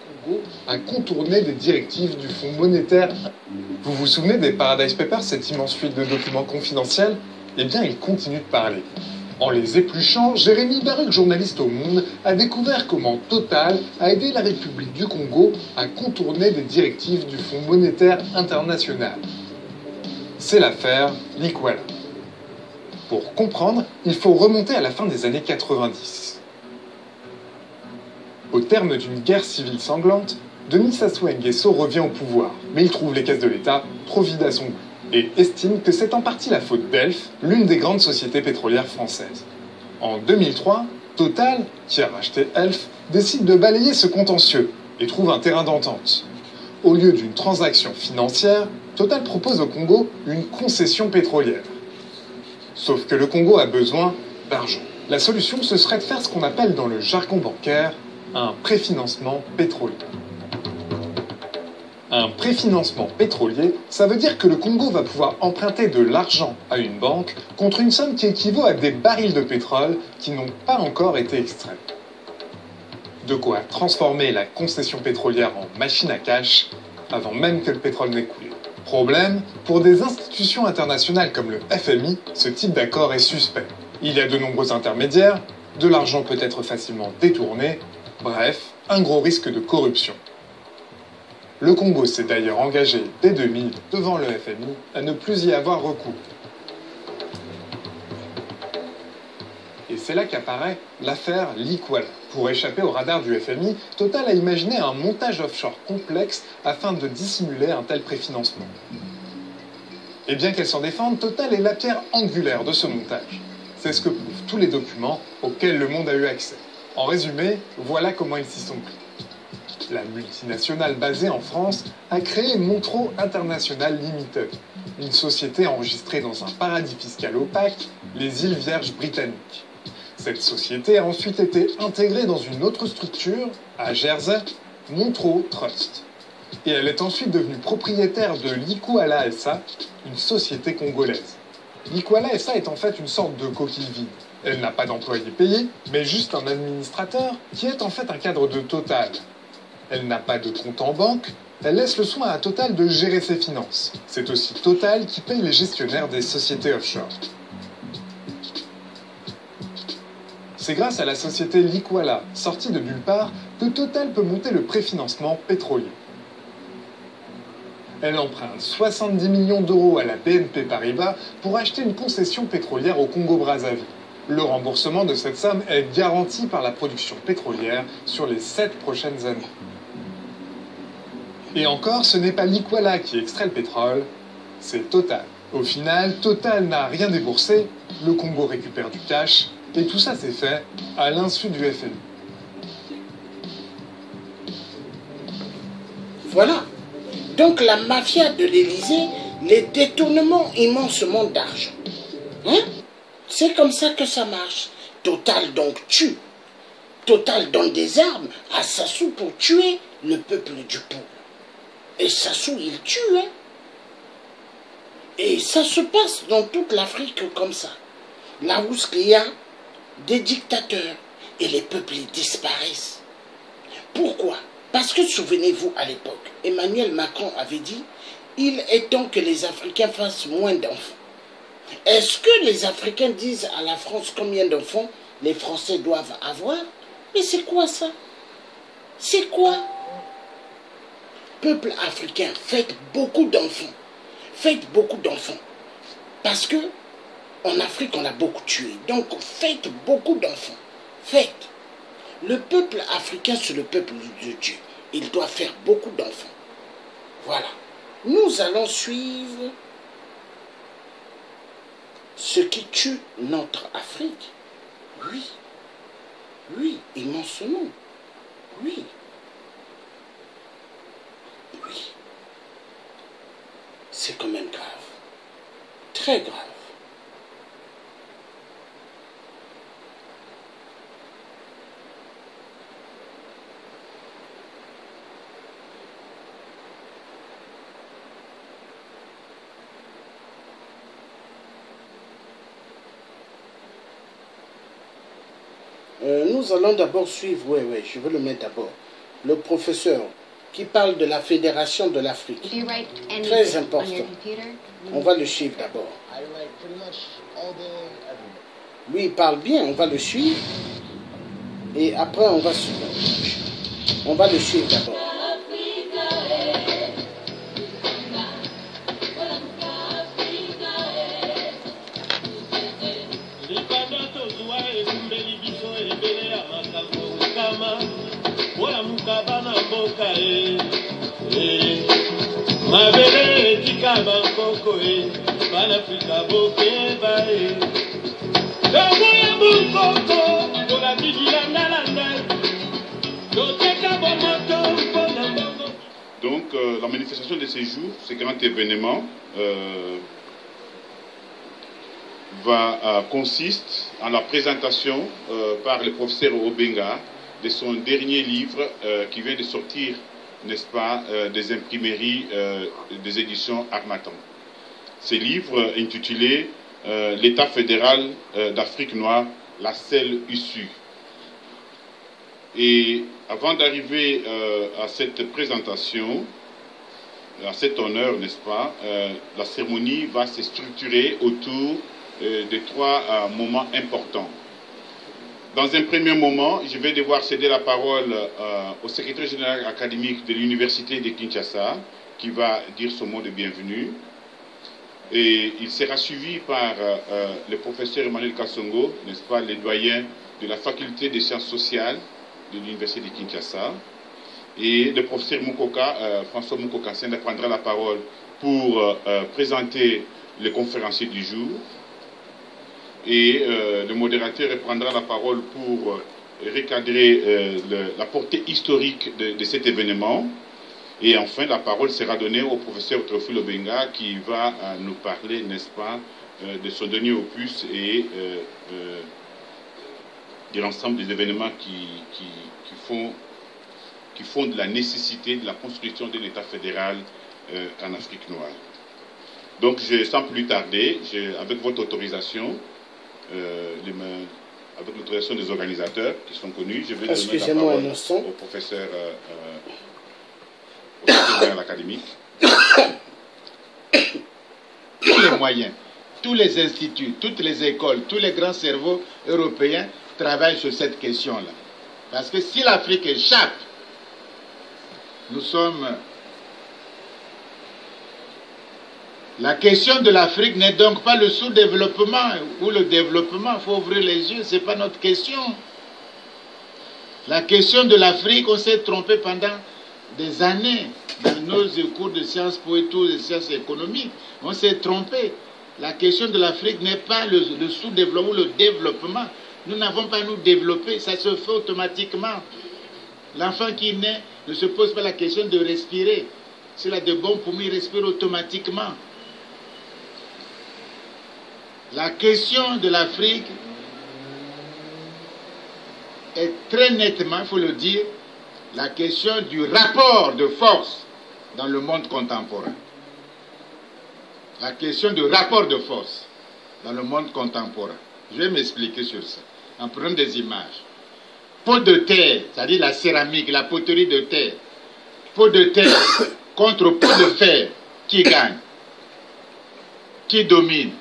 Congo a contourné des directives du Fonds monétaire. Vous vous souvenez des Paradise Papers, cette immense fuite de documents confidentiels? Eh bien, il continue de parler. En les épluchant, Jérémy Baruch, journaliste au Monde, a découvert comment Total a aidé la République du Congo à contourner des directives du Fonds monétaire international. C'est l'affaire Likwala. Pour comprendre, il faut remonter à la fin des années 90. Au terme d'une guerre civile sanglante, Denis Sassou Nguesso revient au pouvoir, mais il trouve les caisses de l'État trop vides à son goût et estime que c'est en partie la faute d'Elf, l'une des grandes sociétés pétrolières françaises. En 2003, Total, qui a racheté Elf, décide de balayer ce contentieux et trouve un terrain d'entente. Au lieu d'une transaction financière, Total propose au Congo une concession pétrolière. Sauf que le Congo a besoin d'argent. La solution, ce serait de faire ce qu'on appelle dans le jargon bancaire un préfinancement pétrolier. Un préfinancement pétrolier, ça veut dire que le Congo va pouvoir emprunter de l'argent à une banque contre une somme qui équivaut à des barils de pétrole qui n'ont pas encore été extraits. De quoi transformer la concession pétrolière en machine à cash avant même que le pétrole n'ait coulé. Problème, pour des institutions internationales comme le FMI, ce type d'accord est suspect. Il y a de nombreux intermédiaires, de l'argent peut être facilement détourné, bref, un gros risque de corruption. Le Congo s'est d'ailleurs engagé dès 2000 devant le FMI à ne plus y avoir recours. Et c'est là qu'apparaît l'affaire Likwala. Pour échapper au radar du FMI, Total a imaginé un montage offshore complexe afin de dissimuler un tel préfinancement. Et bien qu'elle s'en défende, Total est la pierre angulaire de ce montage. C'est ce que prouvent tous les documents auxquels le monde a eu accès. En résumé, voilà comment ils s'y sont pris. La multinationale basée en France a créé Montreux International Limited, une société enregistrée dans un paradis fiscal opaque, les îles Vierges britanniques. Cette société a ensuite été intégrée dans une autre structure, à Jersey, Montreux Trust. Et elle est ensuite devenue propriétaire de Likwala SA, une société congolaise. Likwala SA est en fait une sorte de coquille vide. Elle n'a pas d'employés payés, mais juste un administrateur qui est en fait un cadre de Total. Elle n'a pas de compte en banque, elle laisse le soin à Total de gérer ses finances. C'est aussi Total qui paye les gestionnaires des sociétés offshore. C'est grâce à la société Likwala, sortie de nulle part, que Total peut monter le préfinancement pétrolier. Elle emprunte 70 millions d'euros à la BNP Paribas pour acheter une concession pétrolière au Congo-Brazzaville. Le remboursement de cette somme est garanti par la production pétrolière sur les 7 prochaines années. Et encore, ce n'est pas Likwala qui extrait le pétrole, c'est Total. Au final, Total n'a rien déboursé, le Congo récupère du cash, et tout ça s'est fait à l'insu du FMI. Voilà. Donc la mafia de l'Élysée, les détournements immensément d'argent. Hein? C'est comme ça que ça marche. Total donc tue. Total donne des armes à Sassou pour tuer le peuple du peuple. Et Sassou, il tue, hein. Et ça se passe dans toute l'Afrique comme ça. Là où il y a des dictateurs et les peuples disparaissent. Pourquoi? Parce que souvenez-vous, à l'époque, Emmanuel Macron avait dit « Il est temps que les Africains fassent moins d'enfants ». Est-ce que les Africains disent à la France combien d'enfants les Français doivent avoir? Mais c'est quoi ça? C'est quoi? Peuple africain, faites beaucoup d'enfants. Faites beaucoup d'enfants. Parce que en Afrique, on a beaucoup tué. Donc, faites beaucoup d'enfants. Faites. Le peuple africain, c'est le peuple de Dieu. Il doit faire beaucoup d'enfants. Voilà. Nous allons suivre ce qui tue notre Afrique. Oui. Oui, immensément. Oui. Oui. C'est quand même grave. Très grave. Nous allons d'abord suivre, je vais le mettre d'abord. le professeur qui parle de la Fédération de l'Afrique. Très important. On va le suivre d'abord. Lui, il parle bien, on va le suivre. Et après, on va suivre. On va le suivre d'abord. Donc, la manifestation de ces jours, ce grand événement, consiste en la présentation par le professeur Obenga de son dernier livre qui vient de sortir, n'est-ce pas, des imprimeries des éditions Harmattan. Ce livre intitulé L'État fédéral d'Afrique noire, la seule issue. Et avant d'arriver à cette présentation, à cet honneur, n'est-ce pas, la cérémonie va se structurer autour de trois moments importants. Dans un premier moment, je vais devoir céder la parole au secrétaire général académique de l'Université de Kinshasa, qui va dire son mot de bienvenue. Et il sera suivi par le professeur Emmanuel Kassongo, n'est-ce pas, le doyen de la faculté des sciences sociales de l'Université de Kinshasa. Et le professeur Mukoka, François Mukoka prendra la parole pour présenter les conférenciers du jour. Et le modérateur prendra la parole pour recadrer la portée historique de cet événement. Et enfin, la parole sera donnée au professeur Théophile Obenga qui va nous parler, n'est-ce pas, de son dernier opus et de l'ensemble des événements qui font de la nécessité de la construction d'un État fédéral en Afrique noire. Donc, sans plus tarder, avec votre autorisation, avec l'autorisation des organisateurs qui sont connus, je vais donner la parole au professeur académique. Tous les moyens, tous les instituts, toutes les écoles, tous les grands cerveaux européens travaillent sur cette question-là. Parce que si l'Afrique échappe, nous sommes... La question de l'Afrique n'est donc pas le sous-développement ou le développement. Il faut ouvrir les yeux, ce n'est pas notre question. La question de l'Afrique, on s'est trompé pendant des années dans nos cours de sciences po et tout, de sciences économiques. On s'est trompé. La question de l'Afrique n'est pas le sous-développement ou le développement. Nous n'avons pas à nous développer, ça se fait automatiquement. L'enfant qui naît ne se pose pas la question de respirer. S'il a de bons poumons, il respire automatiquement. La question de l'Afrique est très nettement, il faut le dire, la question du rapport de force dans le monde contemporain. La question du rapport de force dans le monde contemporain. Je vais m'expliquer sur ça, en prenant des images. Pot de terre, c'est-à-dire la céramique, la poterie de terre. Pot de terre contre pot de fer, qui gagne? Qui domine?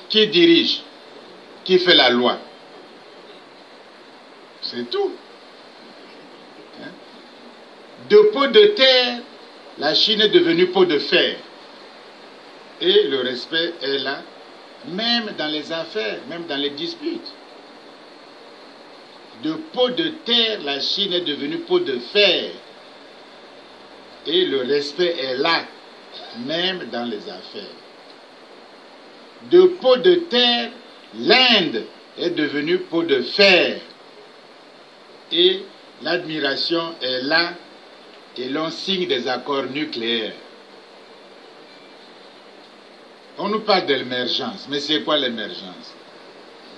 Qui dirige? Qui fait la loi? C'est tout. De pot de terre, la Chine est devenue pot de fer. Et le respect est là, même dans les affaires, même dans les disputes. De pot de terre, la Chine est devenue pot de fer. Et le respect est là, même dans les affaires. De pot de terre, l'Inde est devenue pot de fer. Et l'admiration est là, et l'on signe des accords nucléaires. On nous parle de l'émergence, mais c'est quoi l'émergence?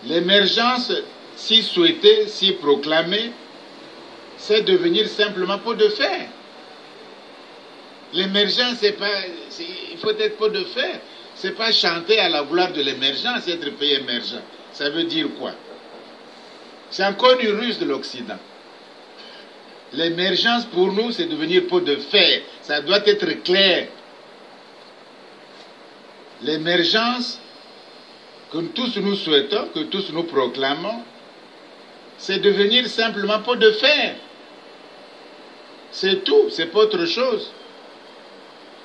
L'émergence, si souhaitée, si proclamée, c'est devenir simplement pot de fer. L'émergence, c'est pas... Il faut être pot de fer. C'est pas chanter à la gloire de l'émergence, être pays émergent. Ça veut dire quoi? C'est encore une ruse de l'Occident. L'émergence pour nous, c'est devenir pot de fer. Ça doit être clair. L'émergence que tous nous souhaitons, que tous nous proclamons, c'est devenir simplement pot de fer. C'est tout, c'est pas autre chose.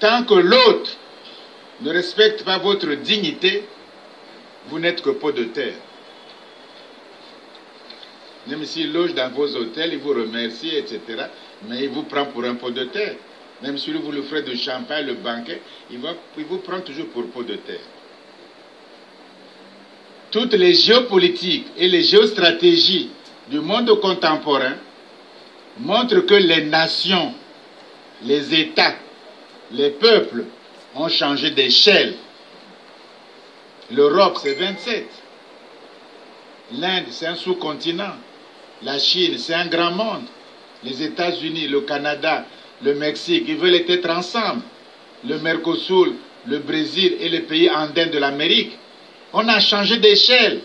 Tant que l'autre ne respecte pas votre dignité, vous n'êtes que pot de terre. Même s'il loge dans vos hôtels, il vous remercie, etc. Mais il vous prend pour un pot de terre. Même si vous le ferez de champagne, le banquet, il vous prend toujours pour pot de terre. Toutes les géopolitiques et les géostratégies du monde contemporain montrent que les nations, les États, les peuples ont changé d'échelle. L'Europe, c'est 27. L'Inde, c'est un sous-continent. La Chine, c'est un grand monde. Les États-Unis, le Canada, le Mexique, ils veulent être ensemble. Le Mercosur, le Brésil et les pays andins de l'Amérique. On a changé d'échelle.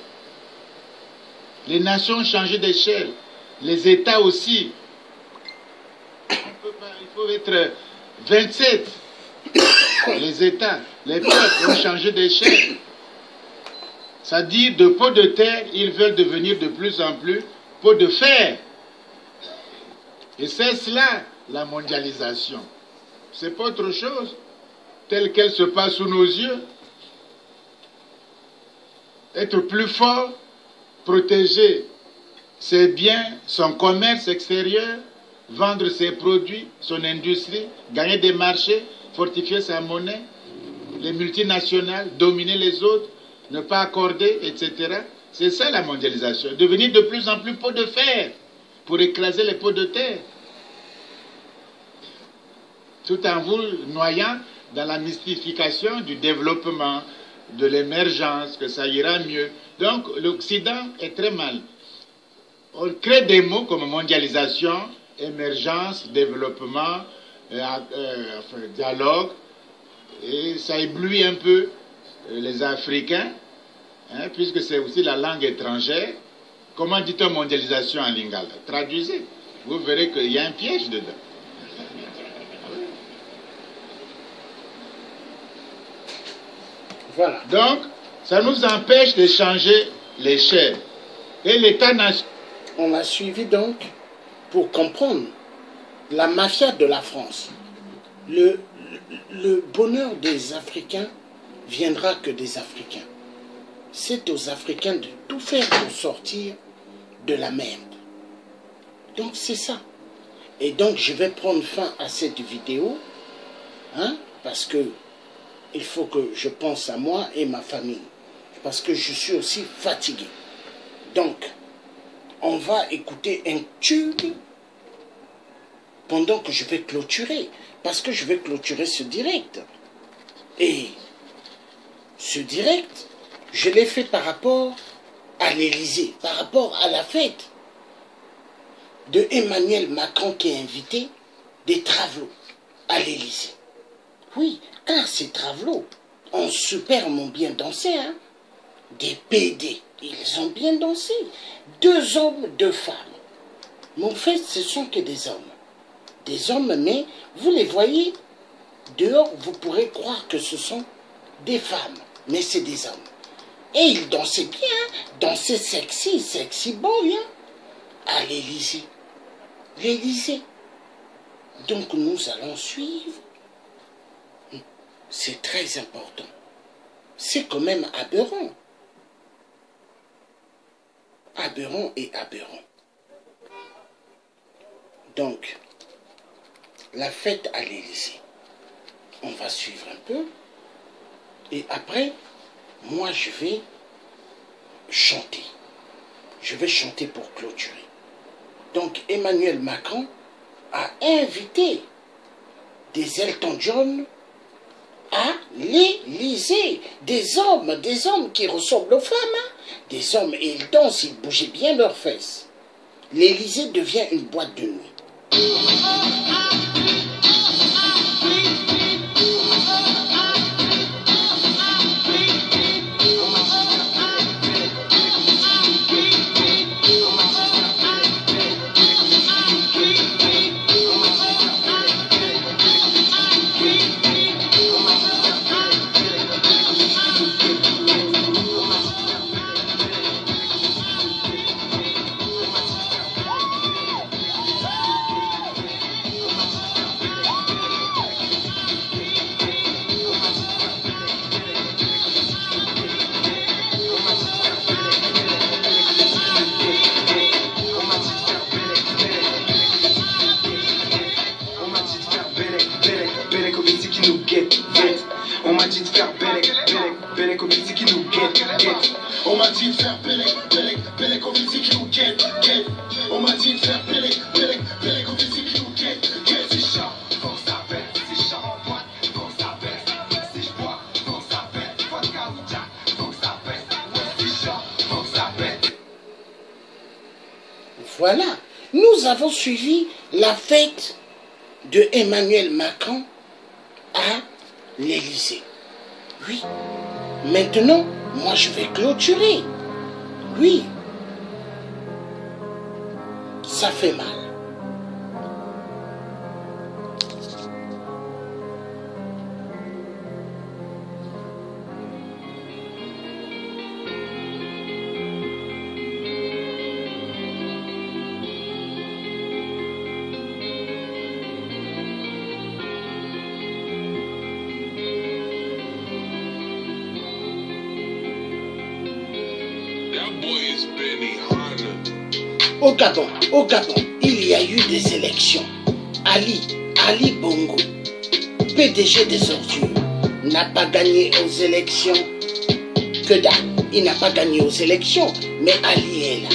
Les nations ont changé d'échelle. Les États aussi. Il faut être 27. Les États, les peuples ont changé d'échelle. C'est-à-dire, de pot de terre, ils veulent devenir de plus en plus pot de fer. Et c'est cela, la mondialisation. C'est pas autre chose, telle qu'elle se passe sous nos yeux. Être plus fort, protéger ses biens, son commerce extérieur, vendre ses produits, son industrie, gagner des marchés, fortifier sa monnaie, les multinationales, dominer les autres, ne pas accorder, etc. C'est ça la mondialisation. Devenir de plus en plus pot de fer pour écraser les pots de terre. Tout en vous noyant dans la mystification du développement, de l'émergence, que ça ira mieux. Donc l'Occident est très mal. On crée des mots comme mondialisation, émergence, développement, dialogue, et ça éblouit un peu les Africains, hein, puisque c'est aussi la langue étrangère. Comment dit-on mondialisation en lingala? Traduisez. Vous verrez qu'il y a un piège dedans. Voilà. Donc, ça nous empêche de changer l'échelle. Et l'État-nation... On a suivi donc pour comprendre la mafia de la France. Le bonheur des Africains viendra que des Africains. C'est aux Africains de tout faire pour sortir de la merde. Donc c'est ça. Et donc je vais prendre fin à cette vidéo, hein, parce que il faut que je pense à moi et ma famille, parce que je suis aussi fatigué. Donc, on va écouter un tube pendant que je vais clôturer, parce que je vais clôturer ce direct. Et ce direct, je l'ai fait par rapport à l'Élysée, par rapport à la fête de Emmanuel Macron qui a invité des travelots à l'Élysée. Oui, car ces travelots ont superbement bien dansé, hein? Des PD, ils ont bien dansé. 2 hommes, 2 femmes. Mais en fait, ce sont que des hommes. Des hommes, mais vous les voyez, dehors, vous pourrez croire que ce sont des femmes. Mais c'est des hommes. Et ils dansaient bien, dansaient sexy, sexy boy, hein? À l'Élysée. L'Élysée. Donc nous allons suivre. C'est très important. C'est quand même aberrant. Aberrant et aberrant. Donc, la fête à l'Élysée. On va suivre un peu. Et après, moi je vais chanter. Je vais chanter pour clôturer. Donc Emmanuel Macron a invité des Elton John à l'Élysée. Des hommes qui ressemblent aux femmes. Hein? Des hommes, et ils dansent, ils bougeaient bien leurs fesses. L'Élysée devient une boîte de nuit. de faire belle comme musique qui nous guette. On m'a dit de faire belle comme musique qui nous guette. On m'a dit de faire belle comme musique qui nous guette. C'est chat, faut que ça pète. C'est chat en boîte, faut que ça pète. Si je bois, faut que ça pète. Vodka ou Jack, faut que ça pète. Ouais, c'est chat, faut que ça pète. Voilà, nous avons suivi la fête de Emmanuel Macron à l'Élysée. Oui. Maintenant, moi je vais clôturer. Oui. Ça fait mal. Au Gabon, il y a eu des élections. Ali Bongo, PDG des ordures, n'a pas gagné aux élections. Que dalle, il n'a pas gagné aux élections, mais Ali est là.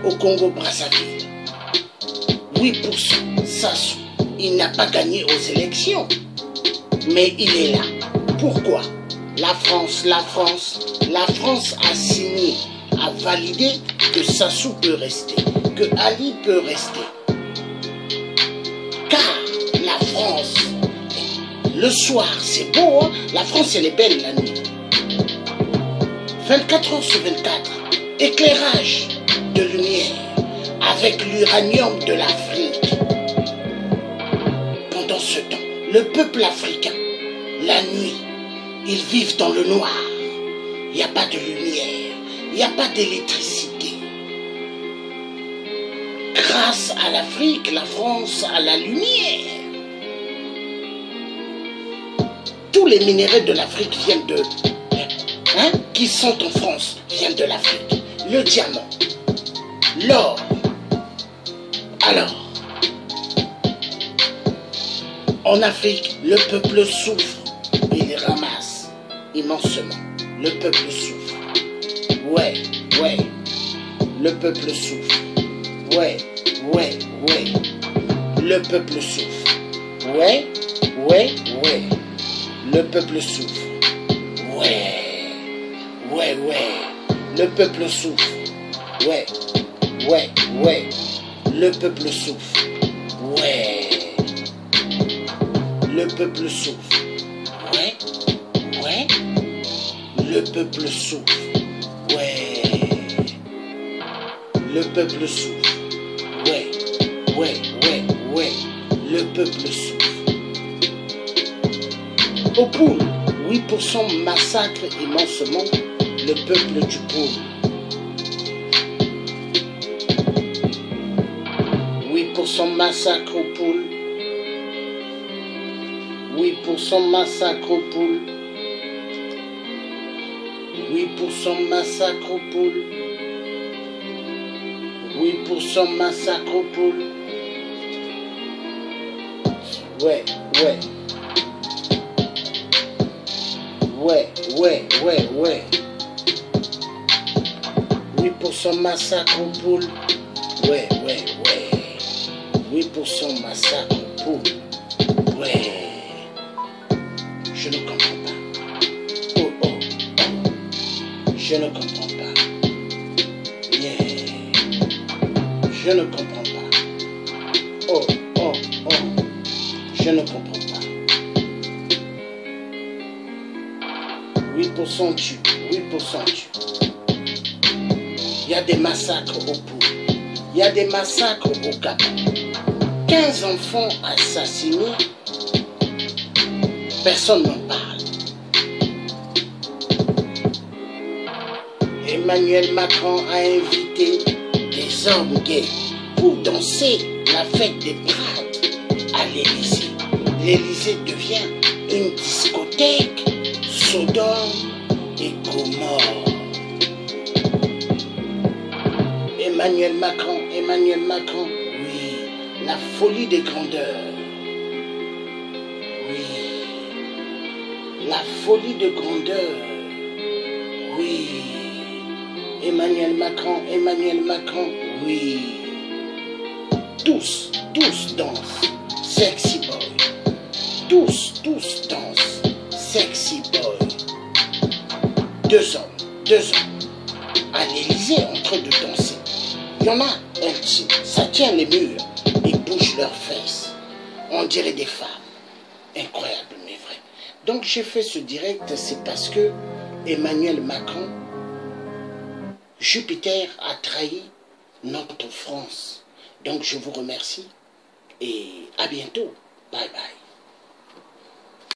Au Congo-Brazzaville, 8%, Sassou, il n'a pas gagné aux élections, mais il est là. Pourquoi? La France a signé, a validé que Sassou peut rester, que Ali peut rester. Car la France, le soir c'est beau, hein? La France elle est belle la nuit. 24 heures sur 24, éclairage de lumière avec l'uranium de l'Afrique. Pendant ce temps, le peuple africain, la nuit, ils vivent dans le noir. Il n'y a pas de lumière, il n'y a pas d'électricité. Grâce à l'Afrique, la France a la lumière. Tous les minéraux de l'Afrique viennent de... qui sont en France, viennent de l'Afrique. Le diamant, l'or. Alors, en Afrique, le peuple souffre. Il ramasse immensément. Le peuple souffre. Ouais. Le peuple souffre. Ouais. Le peuple souffre. Ouais. Le peuple souffre. Ouais. Le peuple souffre. Ouais. Le peuple souffre. Ouais. Le peuple souffre. Ouais. Le peuple souffre. Ouais. Le peuple souffre. Ouais. Le peuple souffre. Au Poule, 8% massacre immensement le peuple du Poule. 8% massacre au Poule. 8% massacre au Poule. 8% massacre au Poule. 8% massacre au Poule. Ouais. 8% massacre au Poule. Ouais. 8% massacre au Poule. Ouais. Je ne comprends pas. Oh. Je ne comprends pas. Yeah. Je ne comprends pas. Oh. Je ne comprends pas. 8% tue. Il y a des massacres au Poule. Il y a des massacres au Gabon. 15 enfants assassinés. Personne n'en parle. Emmanuel Macron a invité des hommes gays pour danser la fête des Prades à l'Élysée. L'Élysée devient une discothèque Sodome et Gomorrhe. Emmanuel Macron, oui, la folie des grandeurs. Oui. La folie de grandeur. Oui. Emmanuel Macron, oui. Tous dansent. Sexy boy. Tous dansent. Sexy boy. Deux hommes. À l'Élysée en train de danser. Il y en a un petit, ça tient les murs. Ils bougent leurs fesses. On dirait des femmes. Incroyable, mais vrai. Donc j'ai fait ce direct, c'est parce que Emmanuel Macron, Jupiter a trahi notre France. Donc je vous remercie et à bientôt. Bye bye.